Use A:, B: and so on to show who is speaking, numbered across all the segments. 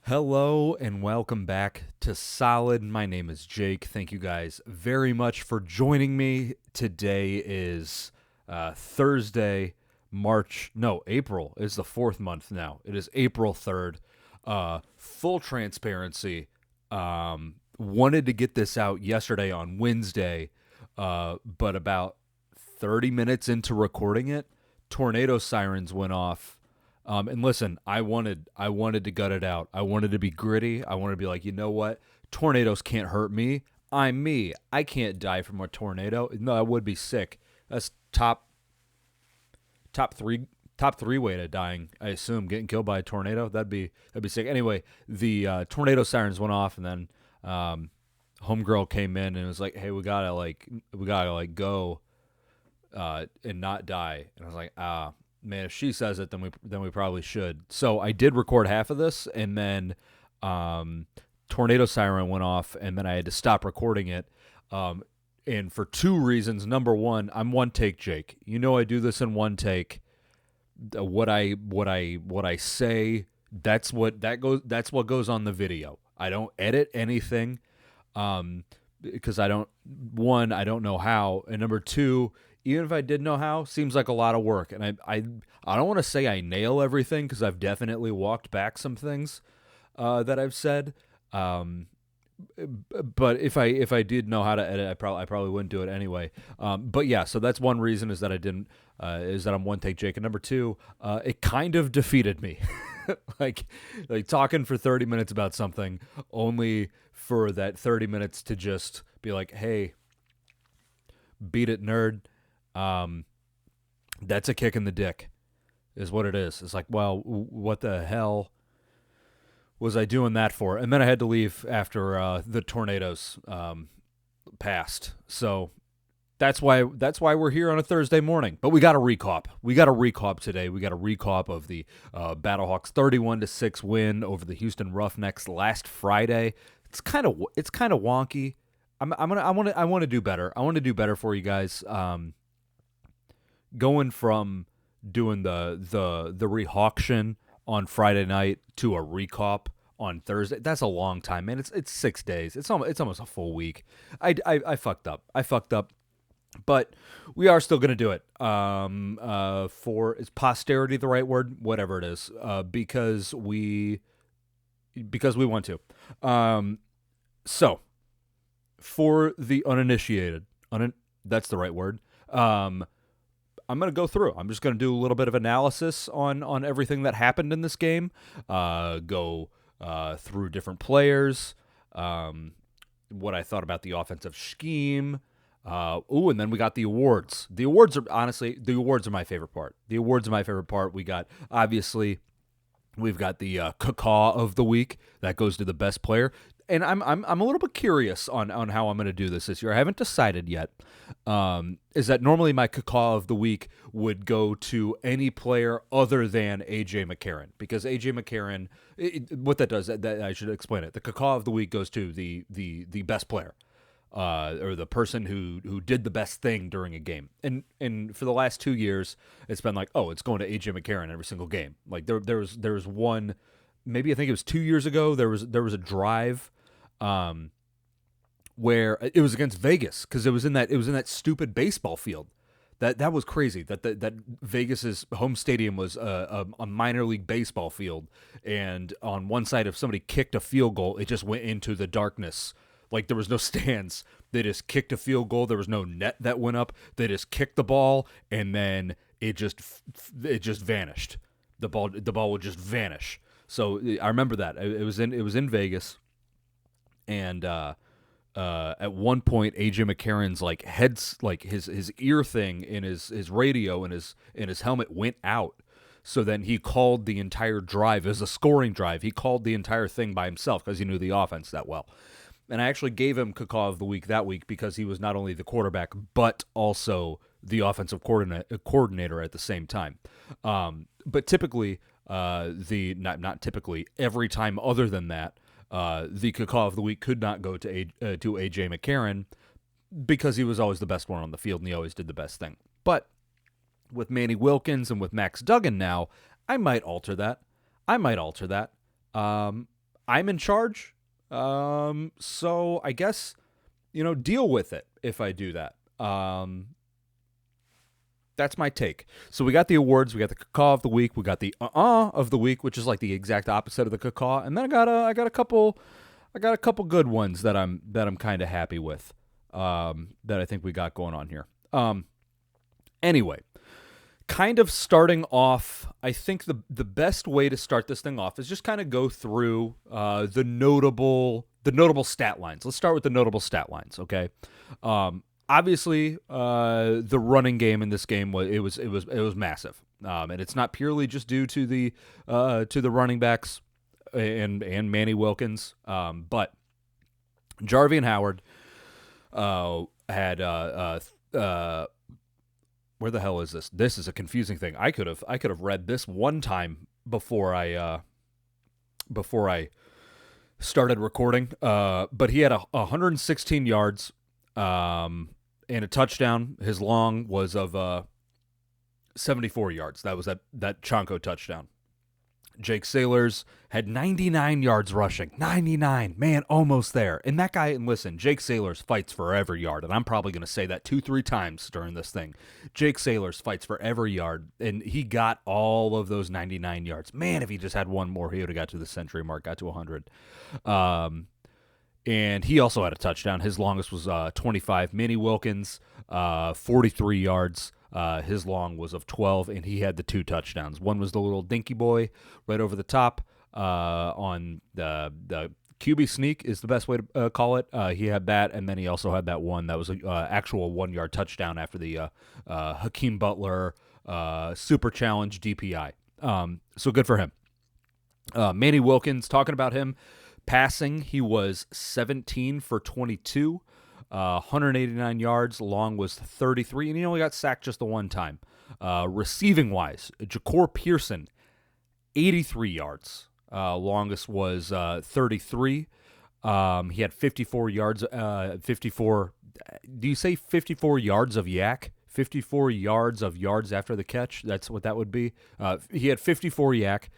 A: Hello and welcome back to Solid. My name is Jake. Thank you guys very much for joining me. Today is Thursday, April is the fourth month now. It is April 3rd. Full transparency. Wanted to get this out yesterday on Wednesday, but about 30 minutes into recording it, tornado sirens went off. And listen, I wanted to gut it out. I wanted to be gritty. I wanted to be like, you know what? Tornadoes can't hurt me. I'm me. I can't die from a tornado. No, I would be sick. That's top three way to dying. I assume getting killed by a tornado. That'd be sick. Anyway, the tornado sirens went off, and then homegirl came in and was like, "Hey, we gotta go and not die." And I was like, man, if she says it, then we probably should. So I did record half of this, and then tornado siren went off, and then I had to stop recording it. And for two reasons. Number one, I'm one take Jake. You know I do this in one take. What I say, that's what goes on the video. I don't edit anything. Because I don't know how, and number two, even if I did know how, seems like a lot of work. And I don't want to say I nail everything, because I've definitely walked back some things that I've said. But if I did know how to edit, I probably wouldn't do it anyway. But yeah, so that's one reason, is that I'm one take Jake, and number two, it kind of defeated me. like talking for 30 minutes about something, only for that 30 minutes to just be like, hey, beat it, nerd. That's a kick in the dick, is what it is. It's like, well, what the hell was I doing that for? And then I had to leave after the tornadoes passed. So that's why we're here on a Thursday morning. But we got a ReKawp. We got a ReKawp today. We got a ReKawp of the Battlehawks 31-6 win over the Houston Roughnecks last Friday. It's kind of wonky. I want to do better. I want to do better for you guys. Going from doing the ReHawction on Friday night to a ReKawp on Thursday, that's a long time, man. It's 6 days. It's almost a full week. I fucked up. But we are still gonna do it. Is posterity the right word? Whatever it is. Because we want to. So for the uninitiated, that's the right word. I'm going to go through. I'm just going to do a little bit of analysis on everything that happened in this game. Go through different players. What I thought about the offensive scheme. And then we got the awards. The awards are my favorite part. We got, obviously, we've got the cacaw of the week that goes to the best player. And I'm a little bit curious on how I'm going to do this year. I haven't decided yet. Is that normally my cacaw of the week would go to any player other than AJ McCarron, because AJ McCarron, what that does, that I should explain it. The cacaw of the week goes to the best player, or the person who did the best thing during a game. And for the last 2 years, it's been like, oh, it's going to AJ McCarron every single game. Like there was one. Maybe I think it was 2 years ago. There was a drive, where it was against Vegas, because it was in that stupid baseball field. That was crazy. That Vegas's home stadium was a minor league baseball field, and on one side, if somebody kicked a field goal, it just went into the darkness. Like there was no stands. They just kicked a field goal. There was no net that went up. They just kicked the ball, and then it just vanished. The ball would just vanish. So I remember that it was in Vegas, and at one point AJ McCarron's his ear thing in his radio and his helmet went out. So then he called the entire drive as a scoring drive. He called the entire thing by himself because he knew the offense that well. And I actually gave him cacaw of the week that week, because he was not only the quarterback but also the offensive coordinator at the same time. But typically, not typically, every time other than that, the cacaw of the week could not go to AJ McCarron, because he was always the best one on the field and he always did the best thing. But with Manny Wilkins and with Max Duggan now, I might alter that. I'm in charge. So I guess, deal with it if I do that. That's my take. So we got the awards, we got the cacaw of the week, we got the of the week, which is like the exact opposite of the cacaw, and then I got a couple good ones that I'm kind of happy with. That I think we got going on here. Anyway, kind of starting off, I think the best way to start this thing off is just kind of go through the notable stat lines. Let's start with the notable stat lines, okay? Obviously, the running game in this game was massive, and it's not purely just due to the running backs and Manny Wilkins, but Jarvian Howard had where the hell is this? This is a confusing thing. I could have read this one time before I started recording. But he had 116 yards and a touchdown. His long was of 74 yards. That was that Chonko touchdown. Jake Sailors had 99 yards rushing. 99. Man, almost there. And that guy, and listen, Jake Sailors fights for every yard, and I'm probably going to say that 2-3 times during this thing. Jake Sailors fights for every yard, and he got all of those 99 yards. Man, if he just had one more, he would have got to the century mark, got to 100. And he also had a touchdown. His longest was 25. Manny Wilkins, 43 yards. His long was of 12, and he had the 2 touchdowns. One was the little dinky boy right over the top on the QB sneak is the best way to call it. He had that, and then he also had that one that was an actual 1-yard touchdown after the Hakeem Butler super challenge DPI. So good for him. Manny Wilkins, talking about him, passing, he was 17 for 22. 189 yards, long was 33, and he only got sacked just the one time. Receiving-wise, Ja'Cour Pearson, 83 yards. Longest was 33. He had 54 yards. 54. Do you say 54 yards of yak? 54 yards of yards after the catch. That's what that would be. He had 54 yak.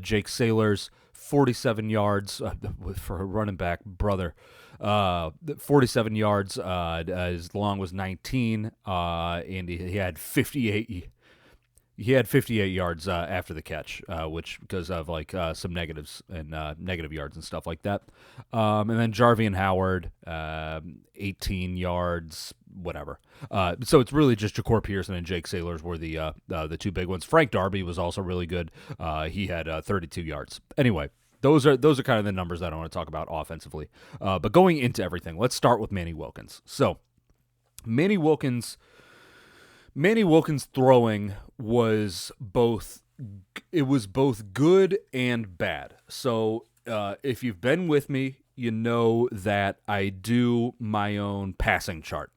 A: Jake Sailors, 47 yards for a running back, brother. 47 yards. His long was 19. And he had 58. He had 58 yards after the catch, which because of like some negatives and negative yards and stuff like that. And then Jarvian Howard, 18 yards, whatever. So it's really just Ja'Cour Pearson and Jake Sailors were the 2 big ones. Frank Darby was also really good. He had 32 yards. Anyway, those are kind of the numbers that I want to talk about offensively. But going into everything, let's start with Manny Wilkins. So Manny Wilkins throwing was both good and bad. So if you've been with me, you know that I do my own passing chart.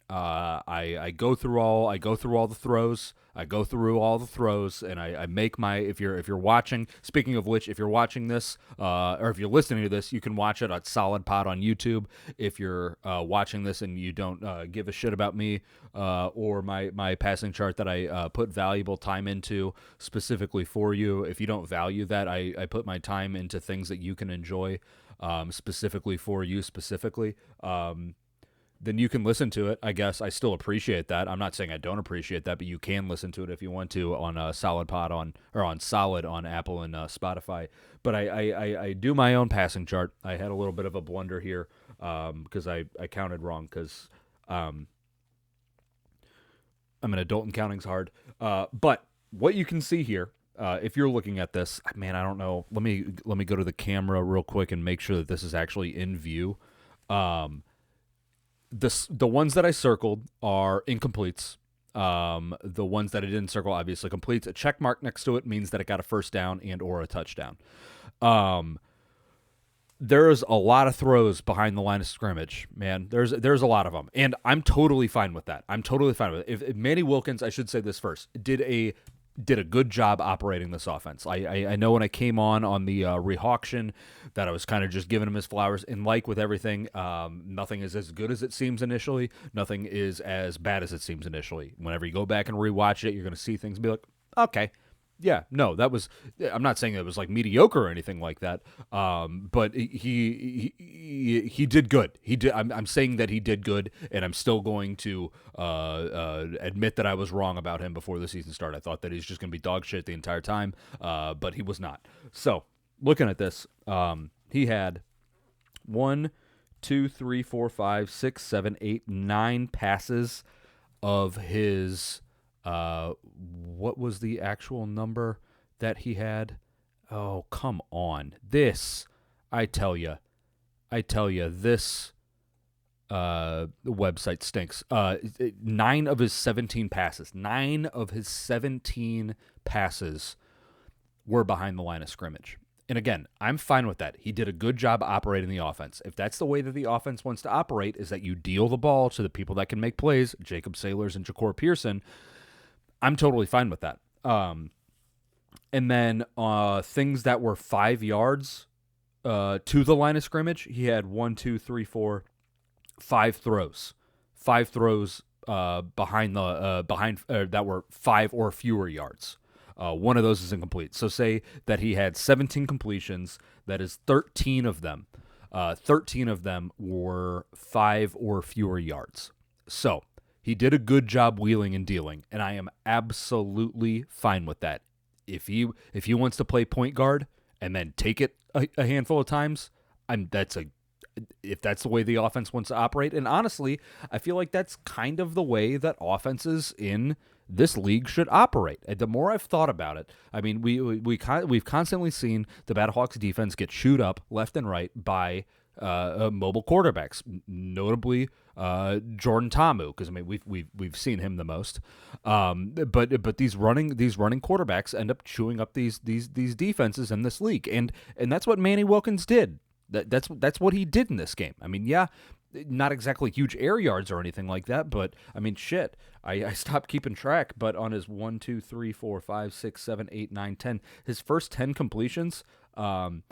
A: I go through all the throws. I go through all the throws, and I make my. If you're watching, speaking of which, if you're watching this, or if you're listening to this, you can watch it at Solid Pod on YouTube. If you're watching this and you don't give a shit about me or my passing chart that I put valuable time into specifically for you, if you don't value that, I put my time into things that you can enjoy specifically for you specifically. Then you can listen to it. I guess I still appreciate that. I'm not saying I don't appreciate that, but you can listen to it if you want to on Solid Pod on Solid on Apple and Spotify. But I do my own passing chart. I had a little bit of a blunder here because I counted wrong because I'm an adult and counting's hard. But what you can see here, if you're looking at this, man, I don't know. Let me go to the camera real quick and make sure that this is actually in view. The ones that I circled are incompletes. The ones that I didn't circle, obviously completes. A check mark next to it means that it got a first down and or a touchdown. There's a lot of throws behind the line of scrimmage, man. There's a lot of them, and I'm totally fine with that. I'm totally fine with it. If Manny Wilkins, I should say this first, did a good job operating this offense. I know when I came on the ReKawp that I was kind of just giving him his flowers. And like with everything, nothing is as good as it seems initially. Nothing is as bad as it seems initially. Whenever you go back and rewatch it, you're going to see things and be like, okay, Yeah, no, that was. I'm not saying it was like mediocre or anything like that. But he did good. He did. I'm saying that he did good, and I'm still going to admit that I was wrong about him before the season started. I thought that he's just going to be dog shit the entire time, but he was not. So looking at this, he had 1, 2, 3, 4, 5, 6, 7, 8, 9 passes of his. What was the actual number that he had? Oh, come on. This, I tell you, this website stinks. 9 of his 17 passes. 9 of his 17 passes were behind the line of scrimmage. And again, I'm fine with that. He did a good job operating the offense. If that's the way that the offense wants to operate, is that you deal the ball to the people that can make plays, Jacob Sailors and Ja'Cour Pearson, I'm totally fine with that. And then things that were 5 yards to the line of scrimmage, he had 1, 2, 3, 4, 5 throws. 5 throws behind that were 5 or fewer yards. One of those is incomplete. So say that he had 17 completions. That is 13 of them. 13 of them were 5 or fewer yards. So he did a good job wheeling and dealing, and I am absolutely fine with that. If he wants to play point guard and then take it a handful of times, if that's the way the offense wants to operate. And honestly, I feel like that's kind of the way that offenses in this league should operate. And the more I've thought about it, I mean, we've constantly seen the Battlehawks defense get chewed up left and right by mobile quarterbacks, notably Jordan Ta'amu, because I mean we've seen him the most. But these running quarterbacks end up chewing up these defenses in this league, and that's what Manny Wilkins did. That's what he did in this game. I mean, yeah, not exactly huge air yards or anything like that, but I mean, shit. I stopped keeping track, but on his 1, 2, 3, 4, 5, 6, 7, 8, 9, 10, his first 10 completions, the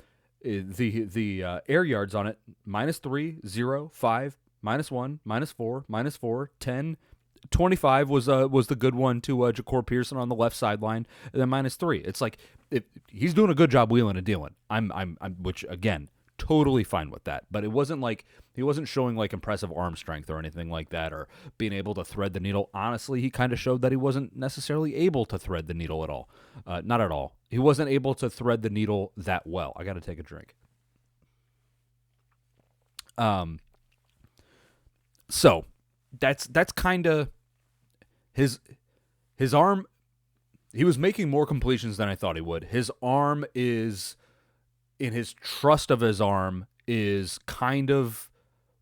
A: air yards on it, -3, 0, 5, -1, -4, -4, 10, 25 was the good one to Ja'Cour Pearson on the left sideline, and then -3. It's like he's doing a good job wheeling and dealing. I'm which again, totally fine with that. But it wasn't like he wasn't showing like impressive arm strength or anything like that, or being able to thread the needle. Honestly, he kind of showed that he wasn't necessarily able to thread the needle at all. Not at all. He wasn't able to thread the needle that well. I got to take a drink. So that's kind of his arm. He was making more completions than I thought he would. His arm is, in his trust of his arm, is kind of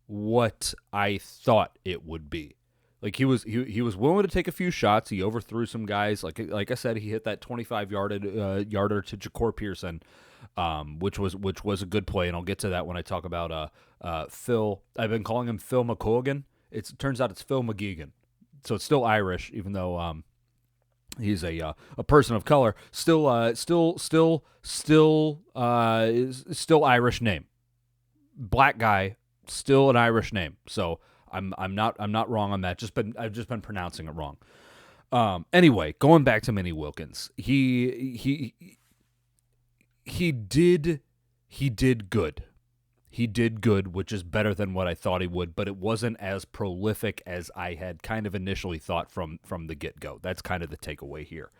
A: what I thought it would be. Like he was willing to take a few shots. He overthrew some guys. Like I said, he hit that 25-yarder to Ja'Cour Pearson, which was a good play, and I'll get to that when I talk about Phil. I've been calling him Phil McColgan. It turns out it's Phil McGeegan, so it's still Irish, even though he's a person of color. Still Irish name. Black guy, still an Irish name. So I'm not wrong on that. I've just been pronouncing it wrong. Anyway, going back to Manny Wilkins, he did good. He did good, which is better than what I thought he would, but it wasn't as prolific as I had kind of initially thought from the get-go. That's kind of the takeaway here.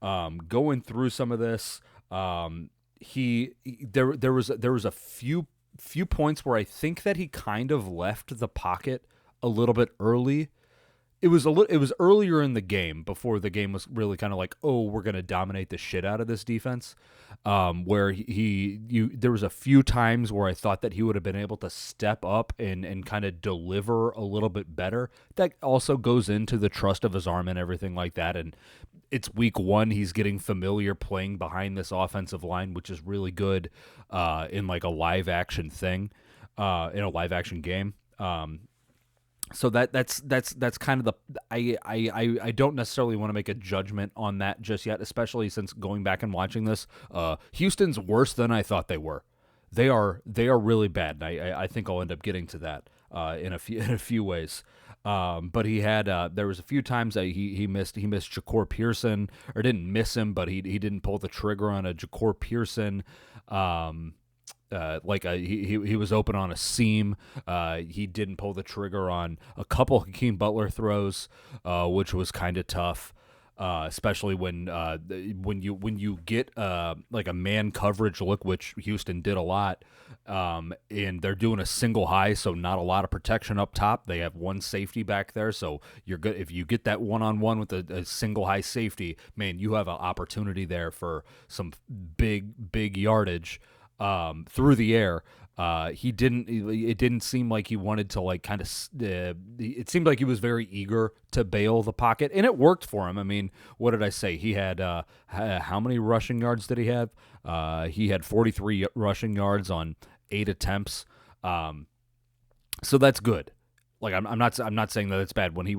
A: Going through some of this, there was a few points where I think that he kind of left the pocket a little bit early. It was earlier in the game, before the game was really kind of like, oh, we're going to dominate the shit out of this defense, where there was a few times where I thought that he would have been able to step up and kind of deliver a little bit better. That also goes into the trust of his arm and everything like that, and it's week 1. He's getting familiar playing behind this offensive line, which is really good in like a live action thing, in a live action game. So that's kind of the I don't necessarily want to make a judgment on that just yet, especially since going back and watching this, Houston's worse than I thought they were. They are really bad, and I think I'll end up getting to that in a few ways. But he had there was a few times that he missed Ja'Cour Pearson, or didn't miss him, but he didn't pull the trigger on a Ja'Cour Pearson. He was open on a seam. He didn't pull the trigger on a couple Hakeem Butler throws, which was kind of tough. Especially when you get like a man coverage look, which Houston did a lot, and they're doing a single high, so not a lot of protection up top. They have one safety back there, so you're good if you get that one-on-one with a single high safety. Man, you have an opportunity there for some big yardage through the air. He didn't. It didn't seem like he wanted to like kind of. It seemed like he was very eager to bail the pocket, and it worked for him. I mean, what did I say? He had how many rushing yards did he have? He had 43 rushing yards on 8 attempts. So that's good. Like I'm not saying that it's bad. When he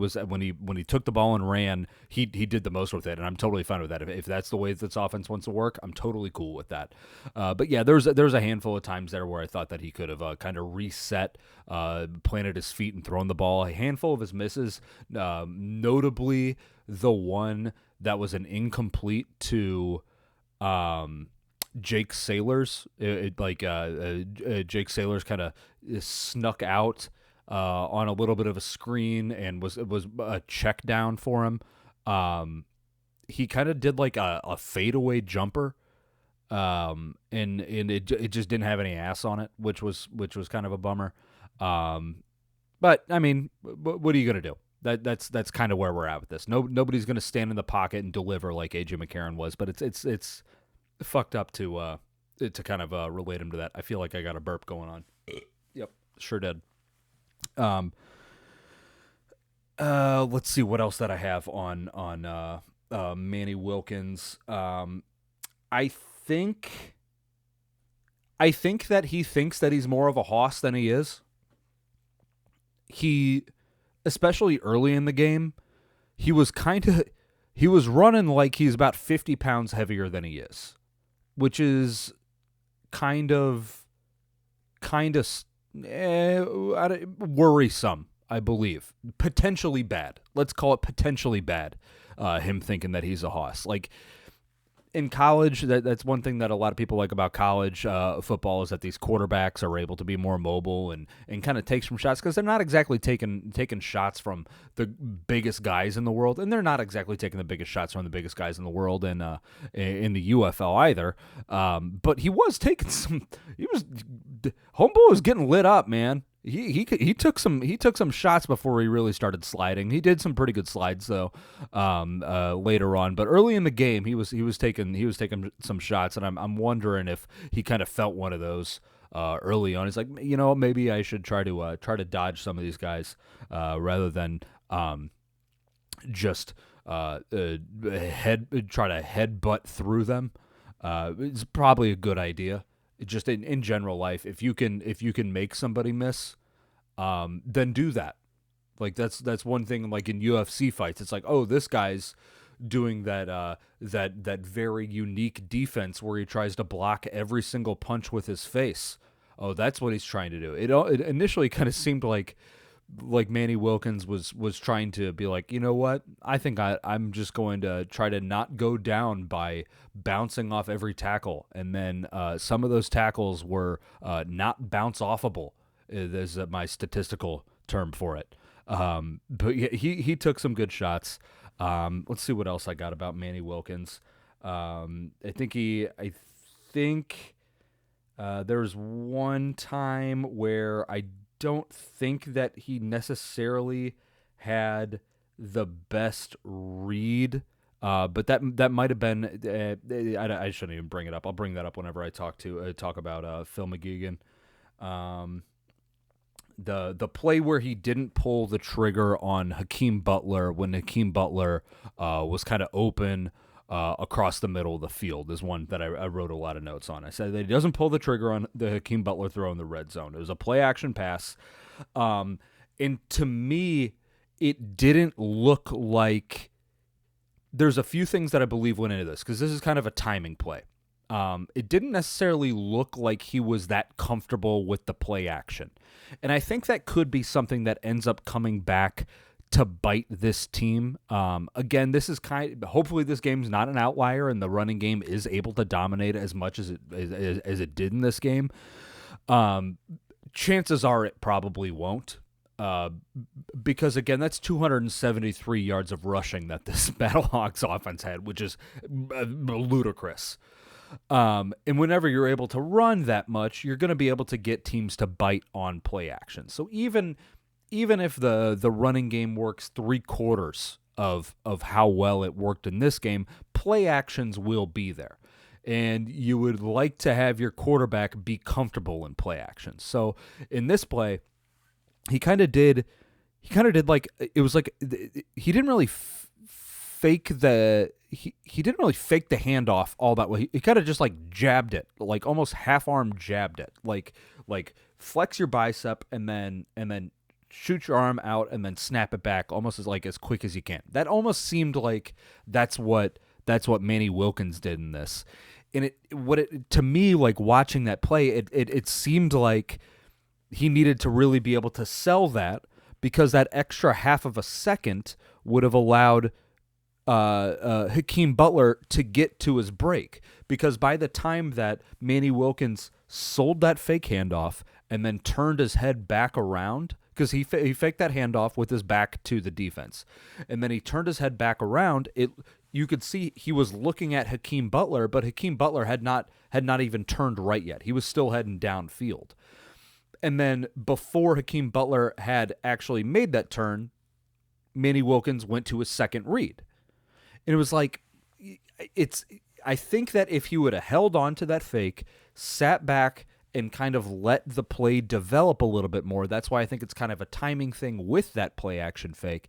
A: took the ball and ran, he did the most with it, and I'm totally fine with that. If that's the way this offense wants to work, I'm totally cool with that. But yeah, there's a handful of times there where I thought that he could have kind of reset, planted his feet and thrown the ball. A handful of his misses, notably the one that was an incomplete to Jake Sailors. Jake Sailors kind of snuck out on a little bit of a screen and was a check down for him. He kind of did like a fadeaway jumper, and it just didn't have any ass on it, which was kind of a bummer. But I mean, what are you gonna do? That's kind of where we're at with this. Nobody's gonna stand in the pocket and deliver like AJ McCarron was, but it's fucked up to kind of relate him to that. I feel like I got a burp going on. Yep, sure did. Let's see what else that I have on Manny Wilkins. I think that he thinks that he's more of a hoss than he is. He, especially early in the game, he was running like he's about 50 pounds heavier than he is, which is kind of worrisome, I believe. Potentially bad. Let's call it potentially bad. Him thinking that he's a hoss. Like in college, that's one thing that a lot of people like about college football is that these quarterbacks are able to be more mobile and kind of take some shots because they're not exactly taking shots from the biggest guys in the world, and they're not exactly taking the biggest shots from the biggest guys in the world in the UFL either. But he was taking some. Homeboy was getting lit up, man. He took some shots before he really started sliding. He did some pretty good slides though later on, but early in the game he was taking some shots, and I'm wondering if he kind of felt one of those early on. He's like, maybe I should try to dodge some of these guys rather than just try to headbutt through them. It's probably a good idea. Just in general life, if you can make somebody miss, then do that. Like that's one thing. Like in UFC fights, it's like, oh, this guy's doing that very unique defense where he tries to block every single punch with his face. Oh, that's what he's trying to do. It initially kind of seemed like Manny Wilkins was trying to be like, you know what? I think I'm just going to try to not go down by bouncing off every tackle. And then some of those tackles were not bounce offable. There's my statistical term for it. But yeah, he took some good shots. Let's see what else I got about Manny Wilkins. I think there was one time where I don't think that he necessarily had the best read, but that might have been. I shouldn't even bring it up. I'll bring that up whenever I talk about Phil McGeegan. The play where he didn't pull the trigger on Hakeem Butler when Hakeem Butler was kind of open across the middle of the field is one that I wrote a lot of notes on. I said that he doesn't pull the trigger on the Hakeem Butler throw in the red zone. It was a play action pass. And to me, it didn't look like there's a few things that I believe went into this because this is kind of a timing play. it didn't necessarily look like he was that comfortable with the play action. And I think that could be something that ends up coming back to bite this team. Again, this is hopefully this game's not an outlier and the running game is able to dominate as much as it did in this game. Chances are it probably won't. Because again, that's 273 yards of rushing that this Battlehawks offense had, which is ludicrous. And whenever you're able to run that much, you're going to be able to get teams to bite on play action. So even if the running game works 3/4 of how well it worked in this game, play actions will be there. And you would like to have your quarterback be comfortable in play actions. So in this play, he kind of did like, it was like he didn't really fake the he didn't really fake the handoff all that way. He kind of just like jabbed it, like almost half arm jabbed it, like flex your bicep and then shoot your arm out and then snap it back almost as quick as you can. That almost seemed like that's what Manny Wilkins did in this. And to me, like watching that play, it seemed like he needed to really be able to sell that, because that extra half of a second would have allowed Hakeem Butler to get to his break. Because by the time that Manny Wilkins sold that fake handoff and then turned his head back around, because he faked that handoff with his back to the defense, and then he turned his head back around, you could see he was looking at Hakeem Butler, but Hakeem Butler had not even turned right yet. He was still heading downfield. And then before Hakeem Butler had actually made that turn, Manny Wilkins went to his second read. And it was like, I think that if he would have held on to that fake, sat back, and kind of let the play develop a little bit more, that's why I think it's kind of a timing thing with that play action fake,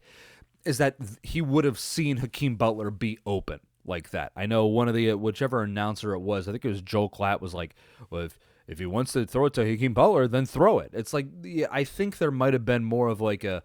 A: is that he would have seen Hakeem Butler be open like that. I know one of the, whichever announcer it was, I think it was Joel Klatt, was like, well, if he wants to throw it to Hakeem Butler, then throw it. It's like, I think there might have been more of like a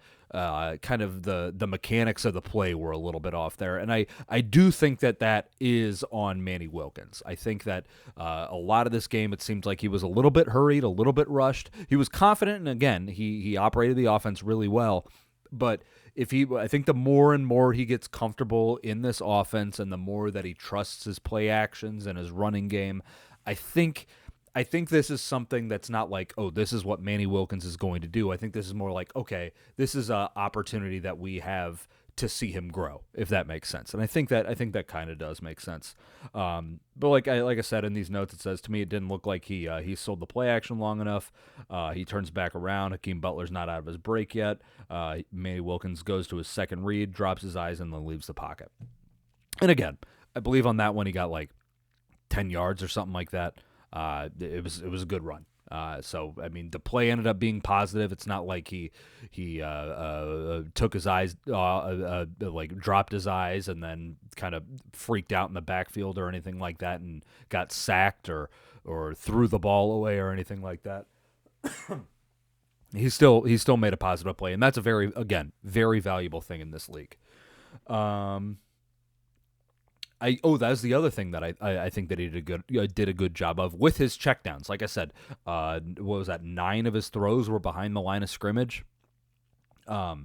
A: kind of the mechanics of the play were a little bit off there. And I do think that is on Manny Wilkins. I think that a lot of this game, it seemed like he was a little bit hurried, a little bit rushed. He was confident, and again, he operated the offense really well. But I think the more and more he gets comfortable in this offense, and the more that he trusts his play actions and his running game, I think this is something that's not like, oh, this is what Manny Wilkins is going to do. I think this is more like, okay, this is an opportunity that we have to see him grow, if that makes sense. And I think that kind of does make sense. But like I said in these notes, it says, to me, it didn't look like he sold the play action long enough. He turns back around. Hakeem Butler's not out of his break yet. Manny Wilkins goes to his second read, drops his eyes, and then leaves the pocket. And again, I believe on that one he got like 10 yards or something like that. It was a good run. So I mean, the play ended up being positive. It's not like he took his eyes, like dropped his eyes and then kind of freaked out in the backfield or anything like that and got sacked or threw the ball away or anything like that. He still made a positive play, and that's a very valuable thing in this league. That's the other thing that I think that he did a good job of with his checkdowns. Like I said, what was that? 9 of his throws were behind the line of scrimmage. A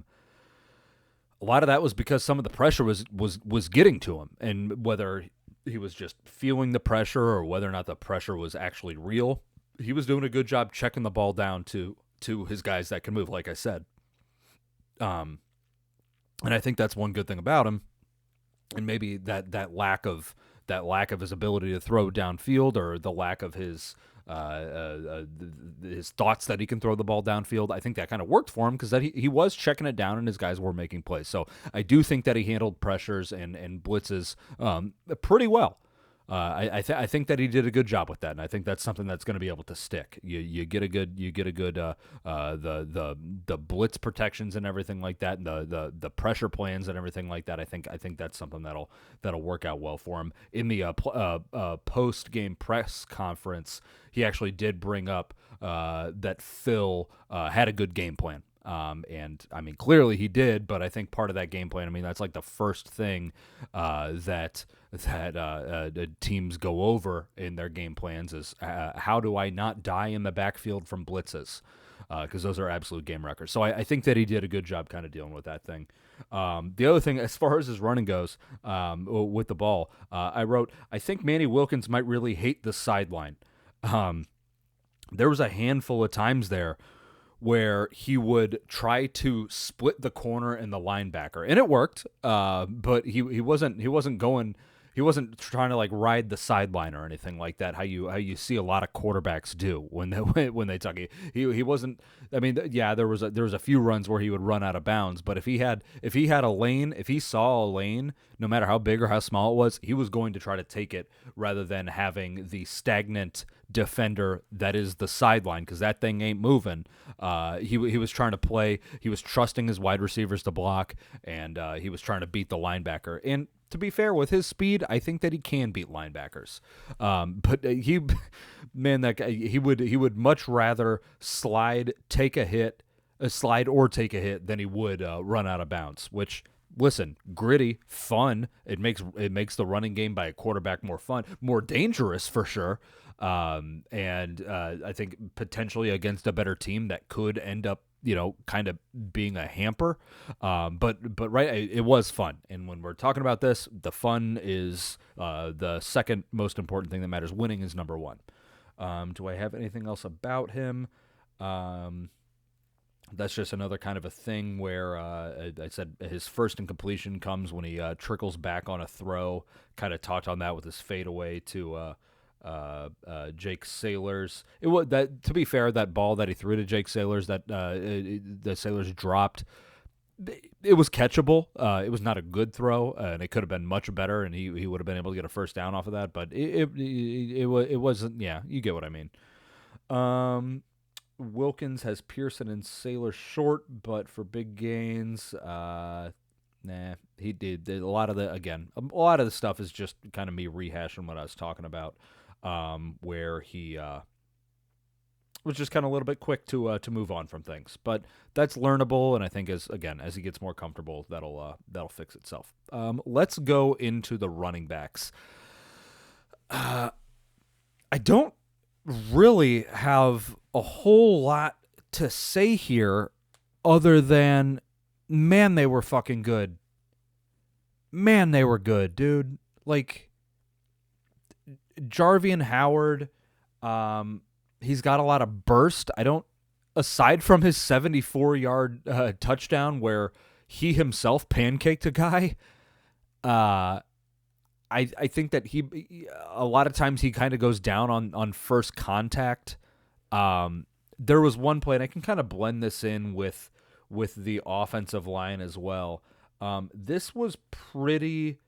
A: lot of that was because some of the pressure was getting to him, and whether he was just feeling the pressure or whether or not the pressure was actually real, he was doing a good job checking the ball down to his guys that can move. Like I said, and I think that's one good thing about him. And maybe that lack of his ability to throw downfield, or the lack of his thoughts that he can throw the ball downfield, I think that kind of worked for him, because that he was checking it down and his guys were making plays. So I do think that he handled pressures and blitzes pretty well. I think that he did a good job with that, and I think that's something that's going to be able to stick. You get a good the blitz protections and everything like that, and the pressure plans and everything like that. I think that's something that'll work out well for him. In the post game press conference, he actually did bring up that Phil had a good game plan And I mean, clearly he did, but I think part of that game plan, I mean, that's like the first thing that teams go over in their game plans is how do I not die in the backfield from blitzes? Because those are absolute game wreckers. So I think that he did a good job kind of dealing with that thing. The other thing, as far as his running goes with the ball, I wrote, I think Manny Wilkins might really hate the sideline. There was a handful of times there where he would try to split the corner and the linebacker, and it worked. But he wasn't trying to like ride the sideline or anything like that. How you see a lot of quarterbacks do when they tuck it. He wasn't. I mean, yeah, there was a few runs where he would run out of bounds, but if he had a lane, if he saw a lane, no matter how big or how small it was, he was going to try to take it rather than having the stagnant defender that is the sideline, because that thing ain't moving. He was trying to play. He was trusting his wide receivers to block, and he was trying to beat the linebacker. And to be fair, with his speed, I think that he can beat linebackers. But that guy, he would much rather slide or take a hit than he would run out of bounds. Which, listen, gritty, fun. It makes the running game by a quarterback more fun, more dangerous for sure. And I think potentially against a better team that could end up, kind of being a hamper. But right, it was fun. And when we're talking about this, the fun is the second most important thing that matters. Winning is number one. Do I have anything else about him? That's just another kind of a thing where I said his first incompletion comes when he trickles back on a throw. Kind of talked on that with his fadeaway to Jake Sailors. It was that, to be fair, that ball that he threw to Jake Sailors that the Sailors dropped, it was catchable. It was not a good throw, and it could have been much better, and he would have been able to get a first down off of that. But it wasn't. Yeah, you get what I mean. Wilkins has Pearson and Sailor short, but for big gains, he did a lot of the stuff is just kind of me rehashing what I was talking about. Where he was just kind of a little bit quick to move on from things, but that's learnable, and I think as he gets more comfortable, that'll fix itself. Let's go into the running backs. I don't really have a whole lot to say here, other than, man, they were fucking good. Man, they were good, dude. Like, Jarvian Howard, he's got a lot of burst. Aside from his 74-yard touchdown where he himself pancaked a guy, I think that a lot of times he kind of goes down on first contact. There was one play, and I can kind of blend this in with the offensive line as well. This was pretty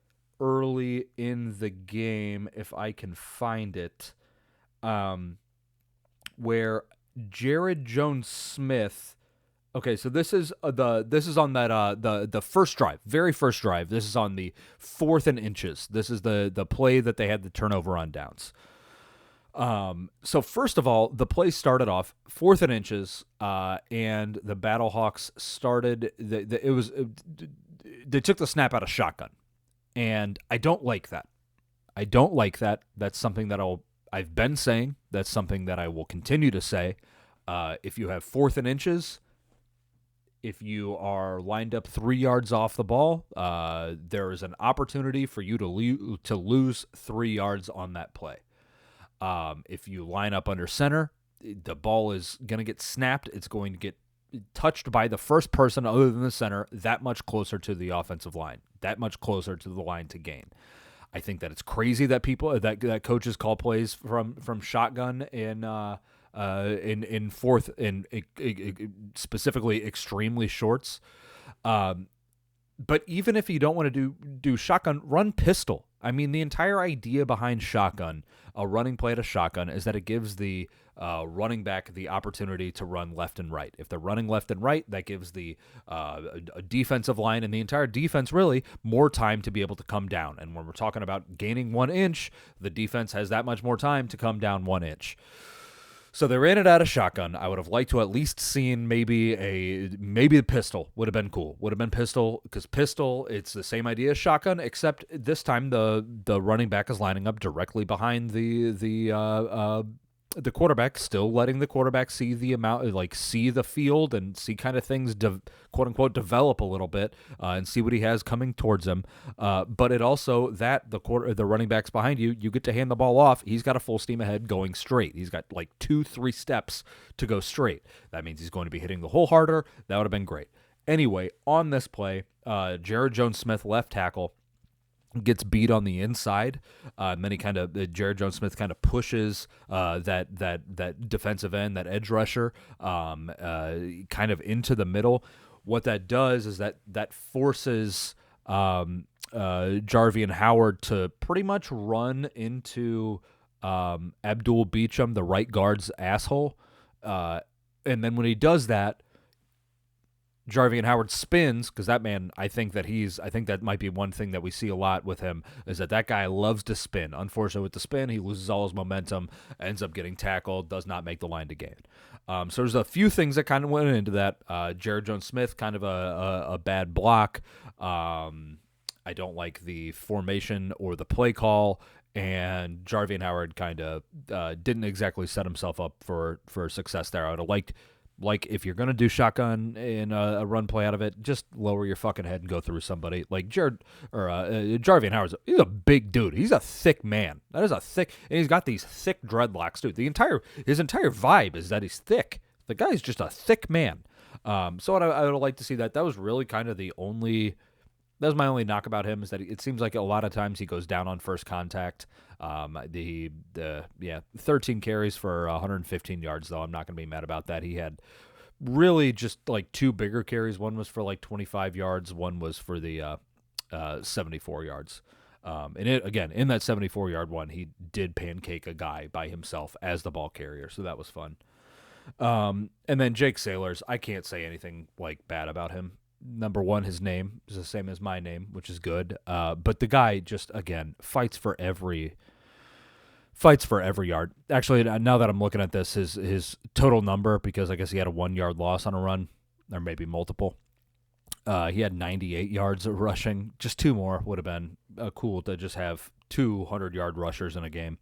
A: early in the game, if I can find it, where Jared Jones-Smith. Okay, so this is on that the first drive, very first drive. This is on the 4th and inches. This is the play that they had the turnover on downs. So first of all, the play started off 4th and inches, and the Battlehawks started. They took the snap out of shotgun. And I don't like that. That's something that I've been saying. That's something that I will continue to say. If you have 4th and inches, if you are lined up 3 yards off the ball, there is an opportunity for you to lose 3 yards on that play. If you line up under center, the ball is going to get snapped. It's going to get touched by the first person other than the center, that much closer to the offensive line, that much closer to the line to gain. I think that it's crazy that that coaches call plays from shotgun in 4th and specifically extremely shorts. But even if you don't want to do shotgun, run pistol. I mean, the entire idea behind shotgun, a running play to shotgun, is that it gives the running back the opportunity to run left and right. If they're running left and right, that gives the defensive line and the entire defense really more time to be able to come down. And when we're talking about gaining 1 inch, the defense has that much more time to come down 1 inch. So they ran it out of shotgun. I would have liked to at least seen maybe the pistol would have been cool. Would have been pistol, because pistol, it's the same idea as shotgun, except this time the running back is lining up directly behind the quarterback, still letting the quarterback see the amount, like see the field and see kind of things, quote unquote, develop a little bit, and see what he has coming towards him. But it also, that the running back's behind you, you get to hand the ball off. He's got a full steam ahead going straight. He's got like 2-3 steps to go straight. That means he's going to be hitting the hole harder. That would have been great. Anyway, on this play, Jared Jones-Smith, left tackle, gets beat on the inside, and then Jared Jones-Smith kind of pushes that defensive end, that edge rusher, kind of into the middle. What that does is that forces Jarvian Howard to pretty much run into Abdul Beachum, the right guard's asshole, and then when he does that, Jarvian Howard spins, because that man, I think that might be one thing that we see a lot with him, is that guy loves to spin. Unfortunately, with the spin, he loses all his momentum, ends up getting tackled, does not make the line to gain. So there's a few things that kind of went into that. Jared Jones-Smith, kind of a bad block. I don't like the formation or the play call, and Jarvian Howard kind of didn't exactly set himself up for success there. I would have liked, like, if you're going to do shotgun in a run play out of it, just lower your fucking head and go through somebody. Like Jarvian Howard, he's a big dude. He's a thick man. That is a thick, and he's got these thick dreadlocks, dude. His entire vibe is that he's thick. The guy's just a thick man. So I would like to see that. That was really kind of that was my only knock about him, is that it seems like a lot of times he goes down on first contact. 13 carries for 115 yards, though. I'm not going to be mad about that. He had really just like 2 bigger carries. One was for like 25 yards. One was for the 74 yards. And in that 74-yard one, he did pancake a guy by himself as the ball carrier, so that was fun. And then Jake Sailors, I can't say anything like bad about him. Number one, his name is the same as my name, which is good. But the guy just, again, fights for every yard. Actually, now that I'm looking at this, his total number, because I guess he had a 1-yard loss on a run, or maybe multiple. He had 98 yards of rushing. Just 2 more would have been cool to just have 200-yard rushers in a game.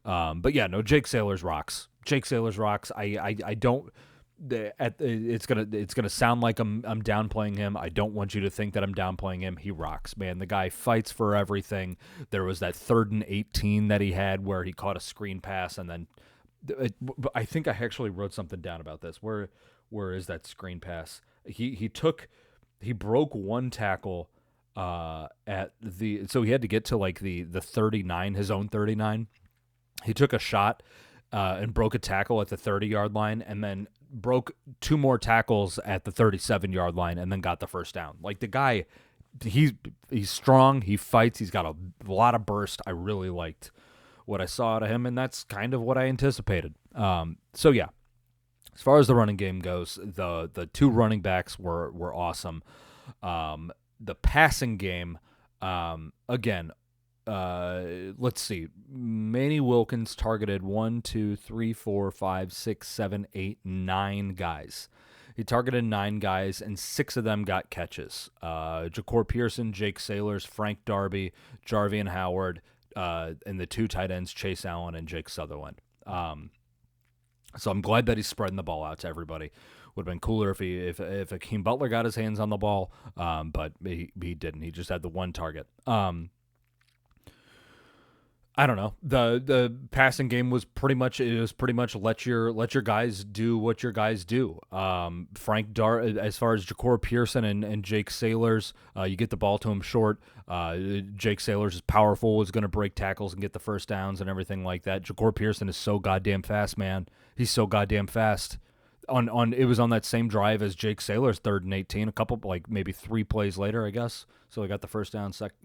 A: But yeah, no, Jake Sailors rocks. Jake Sailors rocks. I don't. It's gonna sound like I'm downplaying him. I don't want you to think that I'm downplaying him. He rocks, man. The guy fights for everything. There was that 3rd and 18 that he had where he caught a screen pass, and then I think I actually wrote something down about this. Where is that screen pass? He broke one tackle so he had to get to like the 39, his own 39. He took a shot and broke a tackle at the 30-yard line, and then broke 2 more tackles at the 37-yard line, and then got the first down. Like, the guy, he's strong, he fights, he's got a lot of burst. I really liked what I saw out of him, and that's kind of what I anticipated. So yeah, as far as the running game goes, the 2 running backs were awesome. The passing game, again, let's see. Manny Wilkins targeted 1, 2, 3, 4, 5, 6, 7, 8, 9 guys. He targeted 9 guys, and 6 of them got catches. Ja'Cour Pearson, Jake Sailors, Frank Darby, Jarvian Howard, and the 2 tight ends, Chase Allen and Jake Sutherland. So I'm glad that he's spreading the ball out to everybody. Would have been cooler if Hakeem Butler got his hands on the ball, but he didn't. He just had the 1 target. I don't know. The passing game was pretty much let your guys do what your guys do. As far as Ja'Cour Pearson and Jake Sailors, you get the ball to him short. Jake Sailors is powerful, is going to break tackles and get the first downs and everything like that. Ja'Cour Pearson is so goddamn fast, man. He's so goddamn fast. It was on that same drive as Jake Sailors' 3rd and 18, a couple, like maybe 3 plays later, I guess. So they got the first down, second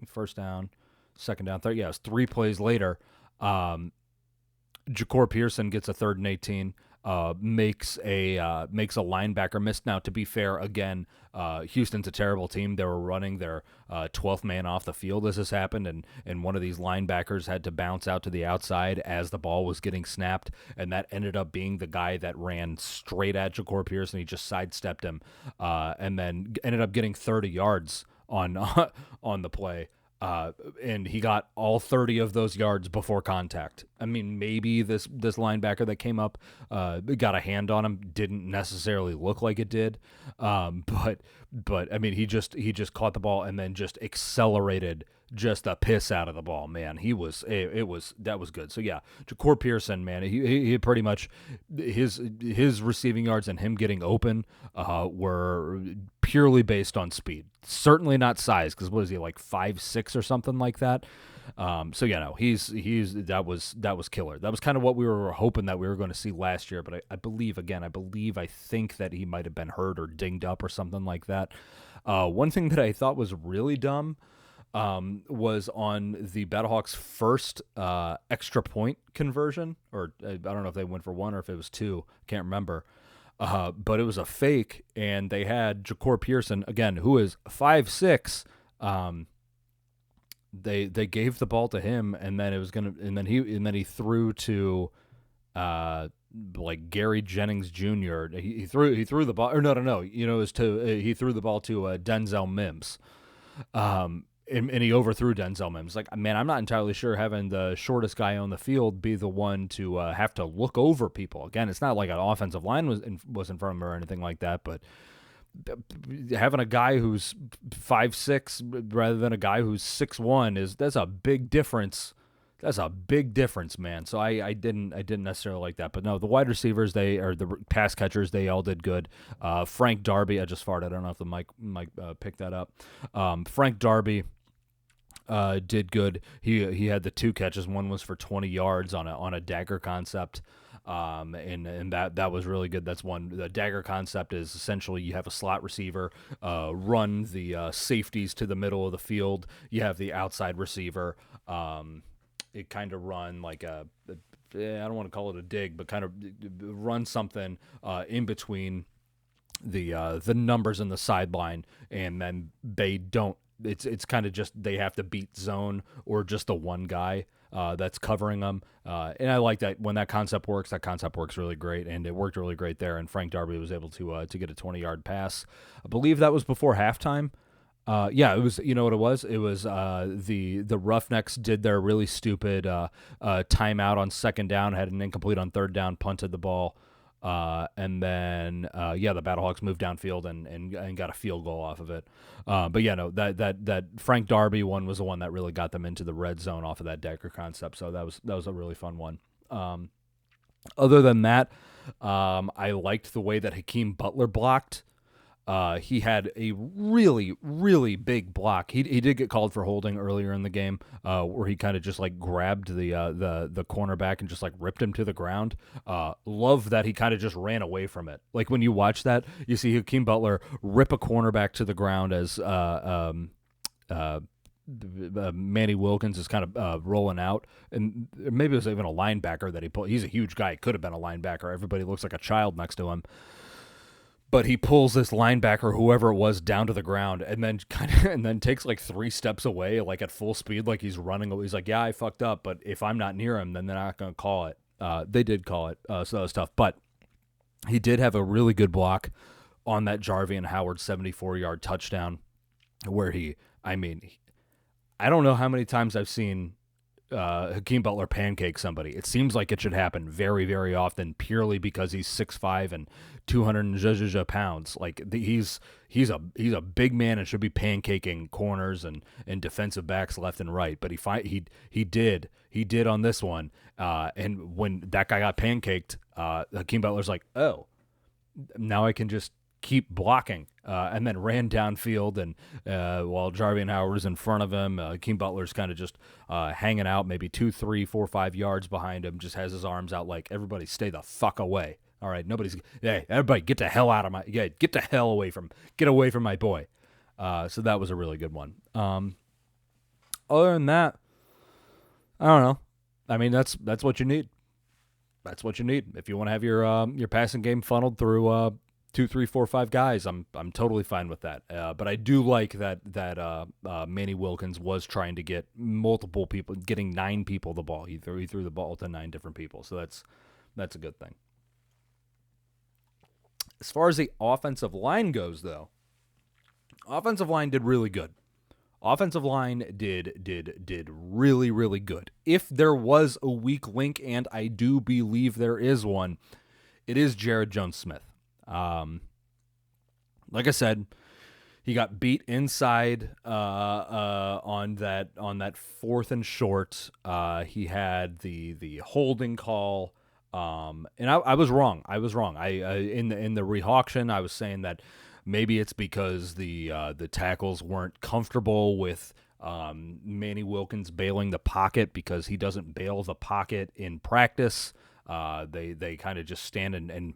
A: down, third. Yeah, it was 3 plays later. Ja'Cour Pearson gets a 3rd and 18. makes a linebacker miss. Now, to be fair, again, Houston's a terrible team. They were running their 12th man off the field as this happened, and one of these linebackers had to bounce out to the outside as the ball was getting snapped, and that ended up being the guy that ran straight at JaCorey Pearson. He just sidestepped him, and then ended up getting 30 yards on on the play. And he got all 30 of those yards before contact. I mean, maybe this linebacker that came up got a hand on him. Didn't necessarily look like it did, but I mean, he just caught the ball and then just accelerated just the piss out of the ball. Man, that was good. So yeah, JaCorey Pearson, man, he pretty much his receiving yards and him getting open were purely based on speed. Certainly not size, because what is he, like 5'6" or something like that? So yeah, no, that was killer. That was kind of what we were hoping that we were going to see last year. But I think that he might have been hurt or dinged up or something like that. One thing that I thought was really dumb was on the Battlehawks' first extra point conversion, or I don't know if they went for one or if it was two. Can't remember. But it was a fake, and they had JaCorey Pearson, again, who is 5'6". They gave the ball to him, and then he threw to like Gary Jennings Jr. He threw the ball, or no, you know, he threw the ball to Denzel Mims. And he overthrew Denzel Mims. Like, man, I'm not entirely sure having the shortest guy on the field be the one to have to look over people. Again, it's not like an offensive line was in front of him or anything like that, but having a guy who's 5'6" rather than a guy who's 6'1" that's a big difference. That's a big difference, man. So I didn't necessarily like that, but no, the wide receivers, the pass catchers, they all did good. Frank Darby, I just farted. I don't know if the mic picked that up. Frank Darby did good. He had the two catches. One was for 20 yards on a dagger concept. And that was really good. That's one. The dagger concept is essentially you have a slot receiver, run the safeties to the middle of the field. You have the outside receiver. It kind of run like I don't want to call it a dig, but kind of run something in between the numbers in the sideline, and then they don't. It's kind of just they have to beat zone or just the one guy that's covering them. And I like that when that concept works. That concept works really great, and it worked really great there. And Frank Darby was able to get a 20-yard pass. I believe that was before halftime. Yeah, it was. You know what it was? It was the Roughnecks did their really stupid timeout on second down, had an incomplete on third down, punted the ball, and then the Battlehawks moved downfield and got a field goal off of it. But yeah, no, that Frank Darby one was the one that really got them into the red zone off of that dagger concept. So that was a really fun one. Other than that, I liked the way that Hakeem Butler blocked. He had a really, really big block. He did get called for holding earlier in the game, where he kind of just like grabbed the cornerback and just like ripped him to the ground. Love that he kind of just ran away from it. Like when you watch that, you see Hakeem Butler rip a cornerback to the ground as Manny Wilkins is kind of rolling out, and maybe it was even a linebacker that he pulled. He's a huge guy. It could have been a linebacker. Everybody looks like a child next to him. But he pulls this linebacker, whoever it was, down to the ground, and then takes like 3 steps away, like at full speed, like he's running. He's like, "Yeah, I fucked up, but if I'm not near him, then they're not going to call it." They did call it, so that was tough. But he did have a really good block on that Jarvian Howard 74-yard touchdown, where I don't know how many times I've seen Hakeem Butler pancake somebody. It seems like it should happen very, very often, purely because he's 6'5" and 200 pounds. Like he's a big man and should be pancaking corners and defensive backs left and right. But he did on this one. And when that guy got pancaked, Hakeem Butler's like, oh, now I can just keep blocking, and then ran downfield, and while Jarvian Howard was in front of him, Hakeem Butler's kind of just hanging out maybe 2, 3, 4, 5 yards behind him, just has his arms out like, everybody stay the fuck away. All right, everybody get the hell out of get the hell away from my boy. So that was a really good one. Other than that, I don't know. I mean, that's what you need. That's what you need if you want to have your passing game funneled through 2, 3, 4, 5 guys. I'm totally fine with that. But I do like that Manny Wilkins was trying to get multiple people, getting 9 people the ball. He threw the ball to 9 different people, so that's a good thing. As far as the offensive line goes, though, offensive line did really good. Offensive line did really, really good. If there was a weak link, and I do believe there is one, it is Jared Jones-Smith. Like I said, he got beat inside on that 4th and short. He had the holding call, and I was wrong. I in the ReKawp, I was saying that maybe it's because the tackles weren't comfortable with Manny Wilkins bailing the pocket because he doesn't bail the pocket in practice. They kind of just stand and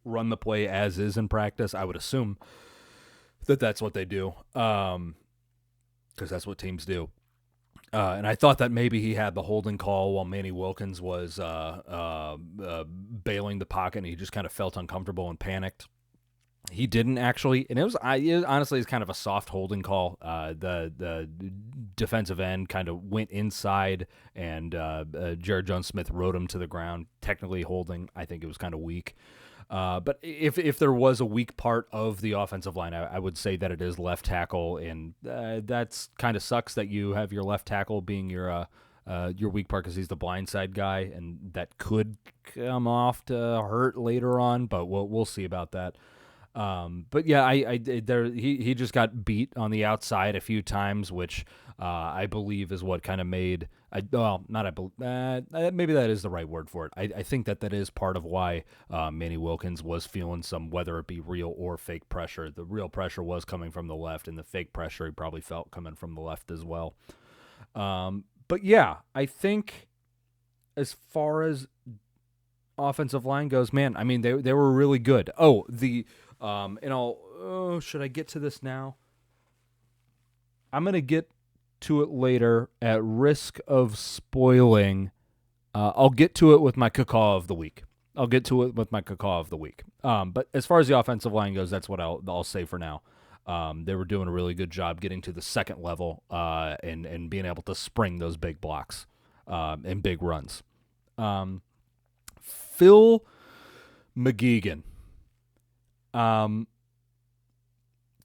A: run the play as is in practice. I would assume that's what they do because that's what teams do. And I thought that maybe he had the holding call while Manny Wilkins was bailing the pocket, and he just kind of felt uncomfortable and panicked. He didn't actually, and it was honestly it's kind of a soft holding call. The defensive end kind of went inside, and Jared Jones-Smith rode him to the ground. Technically holding, I think it was kind of weak. But if there was a weak part of the offensive line, I would say that it is left tackle, and that's kind of sucks that you have your left tackle being your weak part because he's the blindside guy, and that could come off to hurt later on. But we'll see about that. But yeah, he just got beat on the outside a few times, which I believe is what kind of made maybe that is the right word for it. I think that is part of why Manny Wilkins was feeling some, whether it be real or fake pressure. The real pressure was coming from the left, and the fake pressure he probably felt coming from the left as well. But yeah, I think as far as offensive line goes, man, I mean they were really good. Oh, should I get to this now? I'm gonna get to it later at risk of spoiling. I'll get to it with my cacaw of the week. But as far as the offensive line goes, that's what I'll say for now. They were doing a really good job getting to the second level and being able to spring those big blocks and big runs. Phil McGeegan.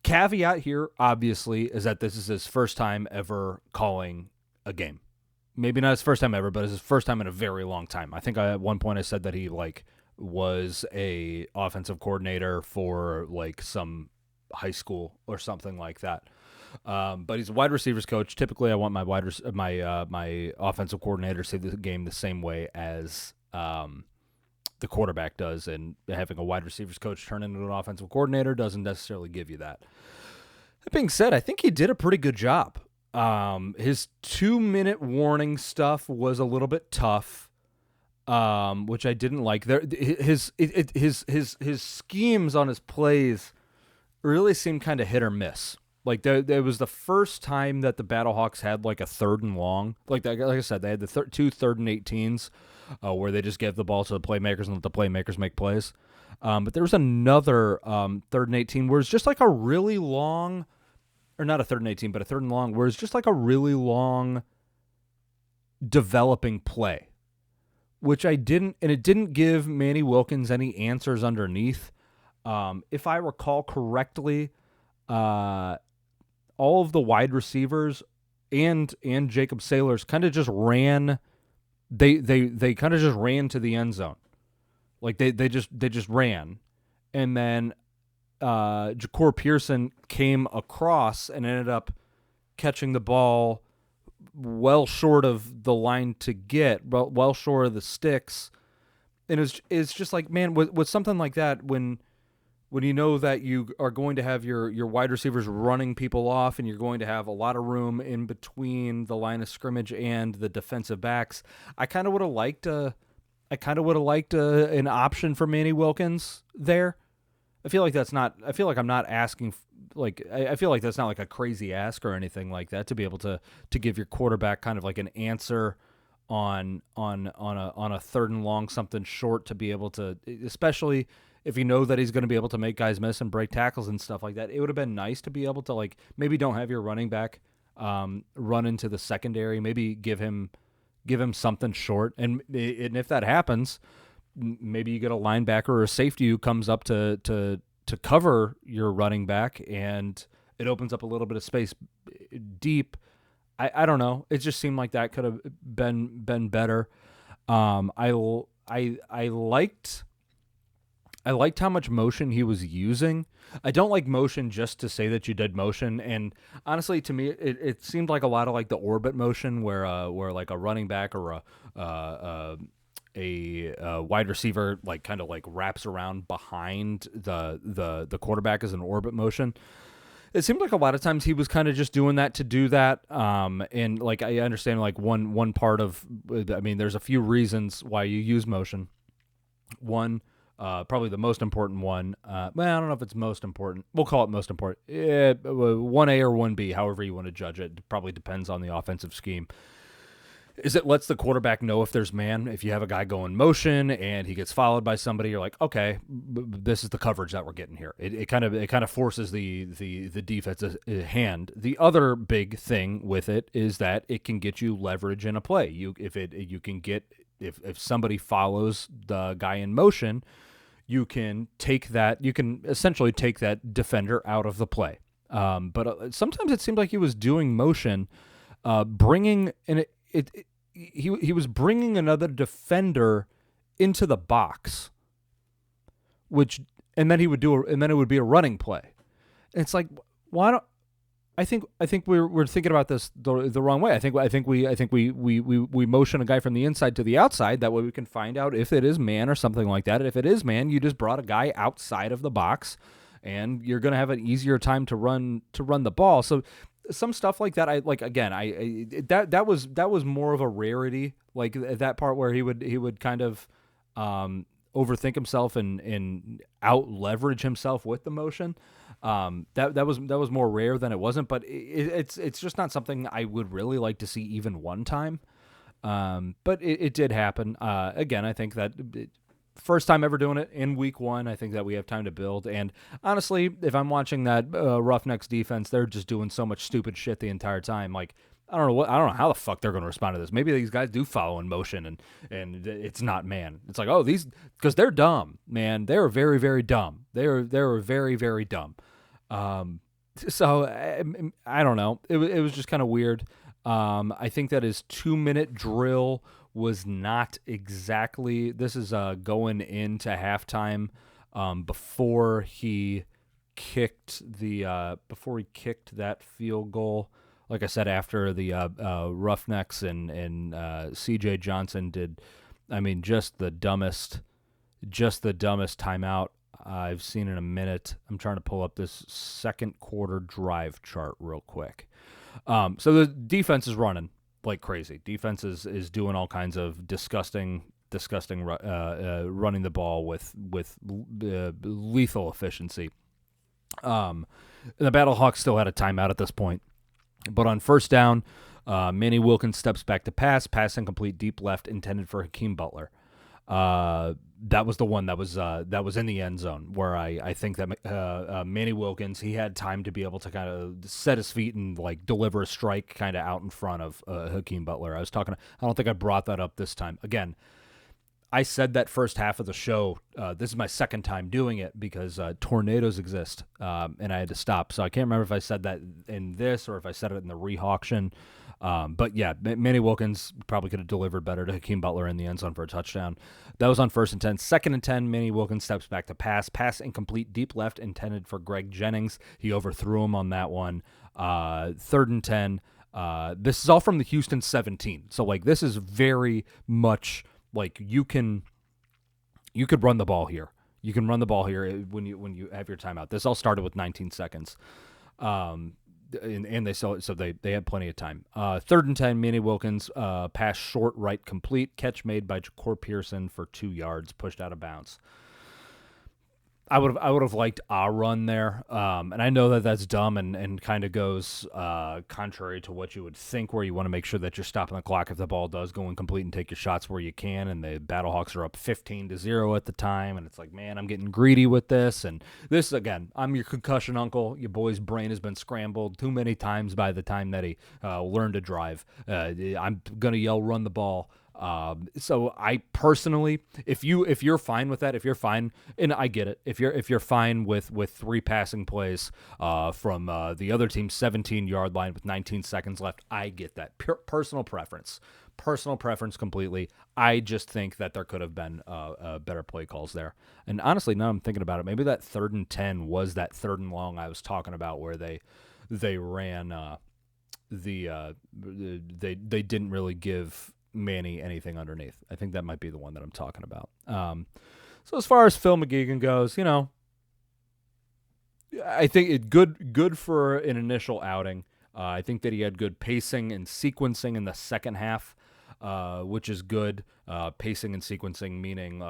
A: Caveat here, obviously, is that this is his first time ever calling a game. Maybe not his first time ever, but it's his first time in a very long time. I think at one point I said that he was a offensive coordinator for some high school or something like that. But he's a wide receivers coach. Typically, I want my my offensive coordinator to see the game the same way as the quarterback does, and having a wide receivers coach turn into an offensive coordinator doesn't necessarily give you that. That being said, I think he did a pretty good job. His 2-minute warning stuff was a little bit tough, which I didn't like. His schemes on his plays really seemed kind of hit or miss. There was the first time that the Battlehawks had a 3rd and long. Like I said, they had the 2 3rd and 18s where they just gave the ball to the playmakers and let the playmakers make plays. But there was another 3rd and 18 where it's just a really long, or not a 3rd and 18, but a 3rd and long, where it's just a really long developing play, which it didn't give Manny Wilkins any answers underneath. If I recall correctly, all of the wide receivers and Jacob Saylors kind of just ran. They kind of just ran to the end zone, they just ran, and then Ja'Cour Pearson came across and ended up catching the ball well short of the line to get, well short of the sticks, and it's just man, with something like that, when you know that you are going to have your wide receivers running people off and you're going to have a lot of room in between the line of scrimmage and the defensive backs, I kind of would have liked an option for Manny Wilkins there. I feel like I'm not asking, I feel like that's not a crazy ask or anything like that, to be able to give your quarterback kind of an answer on a third and long, something short to be able to, especially if you know that he's going to be able to make guys miss and break tackles and stuff like that. It would have been nice to be able to, like, maybe don't have your running back run into the secondary. Maybe give him something short, and if that happens, maybe you get a linebacker or a safety who comes up to cover your running back, and it opens up a little bit of space deep. I don't know. It just seemed like that could have been better. I liked how much motion he was using. I don't like motion just to say that you did motion, and honestly, to me, it seemed like a lot of like the orbit motion, where like a running back or a wide receiver like kind of like wraps around behind the quarterback as an orbit motion. It seemed like a lot of times he was kind of just doing that to do that. And like I understand like one part of, I mean, there's a few reasons why you use motion. One, probably the most important one. Well, I don't know if it's most important. We'll call it most important. 1A or 1B, however you want to judge it. It probably depends on the offensive scheme. Is it lets the quarterback know if there's man. If you have a guy going motion and he gets followed by somebody, you're like, okay, this is the coverage that we're getting here. It kind of forces the defense's hand. The other big thing with it is that it can get you leverage in a play. If somebody follows the guy in motion, you can essentially take that defender out of the play. But sometimes it seemed like he was doing motion, bringing in it. He was bringing another defender into the box, and then it would be a running play. And it's like, why don't I think we're thinking about this the wrong way. I think we motion a guy from the inside to the outside. That way we can find out if it is man or something like that. And if it is man, you just brought a guy outside of the box, and you're going to have an easier time to run the ball. So some stuff like that, that was more of a rarity. Like that part where he would kind of overthink himself and out leverage himself with the motion. That was more rare than it wasn't, but it's just not something I would really like to see even one time. But it did happen. Again, I think that first time ever doing it in week one. I think that we have time to build. And honestly, if I'm watching that Roughnecks defense, they're just doing so much stupid shit the entire time. Like, I don't know how the fuck they're going to respond to this. Maybe these guys do follow in motion and it's not man. It's like, because they're dumb, man. They were very, very dumb. They were very, very dumb. So I don't know. It was just kind of weird. I think that his 2-minute drill was not exactly. This is going into halftime, before he kicked that field goal. Like I said, after the Roughnecks and C.J. Johnson did, I mean, just the dumbest timeout I've seen in a minute. I'm trying to pull up this second quarter drive chart real quick. So the defense is running like crazy. Defense is doing all kinds of disgusting running the ball with lethal efficiency. The Battlehawks still had a timeout at this point, but on first down, Manny Wilkins steps back to pass incomplete deep left intended for Hakeem Butler. That was the one that was in the end zone, where I think that Manny Wilkins, he had time to be able to kind of set his feet and like deliver a strike kind of out in front of Hakeem Butler. I don't think I brought that up this time. Again, I said that first half of the show. This is my second time doing it because tornadoes exist, and I had to stop. So I can't remember if I said that in this or if I said it in the re-auction. But yeah, Manny Wilkins probably could have delivered better to Hakeem Butler in the end zone for a touchdown. That was on 1st and 10. 2nd and 10, Manny Wilkins steps back to pass incomplete deep left intended for Greg Jennings. He overthrew him on that one. 3rd and 10. This is all from the Houston 17. So like this is very much like you could run the ball here. You can run the ball here when you have your timeout. This all started with 19 seconds. And they had plenty of time. 3rd and 10, Manny Wilkins, pass short right complete, catch made by Ja'Cour Pearson for 2 yards, pushed out of bounds. I would have liked a run there, and I know that that's dumb and kind of goes contrary to what you would think, where you want to make sure that you're stopping the clock if the ball does go incomplete and take your shots where you can. And the Battlehawks are up 15-0 at the time, and it's like, man, I'm getting greedy with this. And this again, I'm your concussion uncle. Your boy's brain has been scrambled too many times by the time that he learned to drive. I'm gonna yell, run the ball. So I personally, if you're fine with that, if you're fine, and I get it, if you're fine with three passing plays from the other team's 17-yard line with 19 seconds left, I get that. Pure personal preference completely. I just think that there could have been better play calls there. And honestly, now I'm thinking about it, maybe that 3rd and 10 was that 3rd and long I was talking about, where they ran they didn't really give Manny anything underneath. I think that might be the one that I'm talking about. So as far as Phil McGeegan goes, I think it good for an initial outing. I think that he had good pacing and sequencing in the second half, which is good. Pacing and sequencing meaning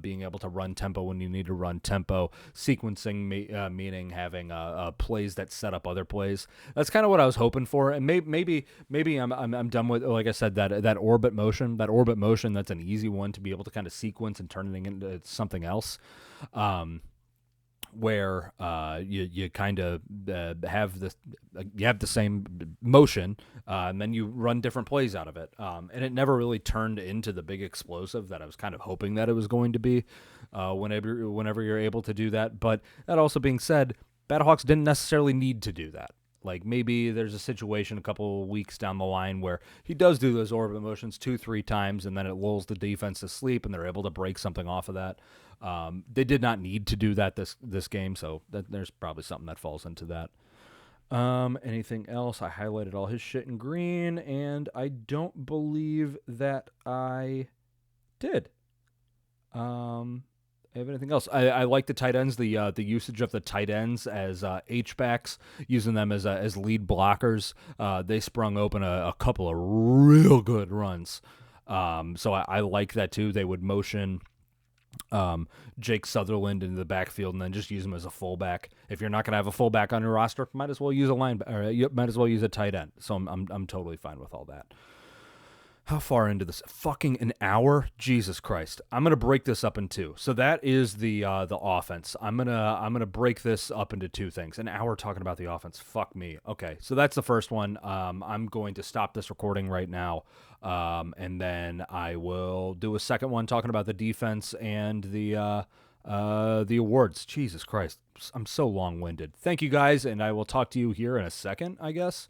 A: being able to run tempo when you need to run tempo. Sequencing meaning having plays that set up other plays. That's kind of what I was hoping for. And maybe I'm done with, like I said, that orbit motion. That orbit motion, that's an easy one to be able to kind of sequence and turn it into something else. Where you kind of have the same motion, and then you run different plays out of it, and it never really turned into the big explosive that I was kind of hoping that it was going to be. Whenever you're able to do that, but that also being said, Battlehawks didn't necessarily need to do that. Like maybe there's a situation a couple weeks down the line where he does do those orbit motions 2-3 times, and then it lulls the defense to sleep, and they're able to break something off of that. They did not need to do that this game, so there's probably something that falls into that. Anything else? I highlighted all his shit in green, and I don't believe that I did. Have anything else? I like the tight ends, the usage of the tight ends as H-backs, using them as lead blockers. They sprung open a couple of real good runs. So I like that too. They would motion Jake Sutherland into the backfield and then just use him as a fullback. If you're not going to have a fullback on your roster, might as well use you might as well use a tight end. So I'm totally fine with all that. How far into this? Fucking an hour? Jesus Christ! I'm gonna break this up in two. So that is the offense. I'm gonna break this up into two things. An hour talking about the offense. Fuck me. Okay, so that's the first one. I'm going to stop this recording right now, and then I will do a second one talking about the defense and the awards. Jesus Christ! I'm so long-winded. Thank you guys, and I will talk to you here in a second, I guess.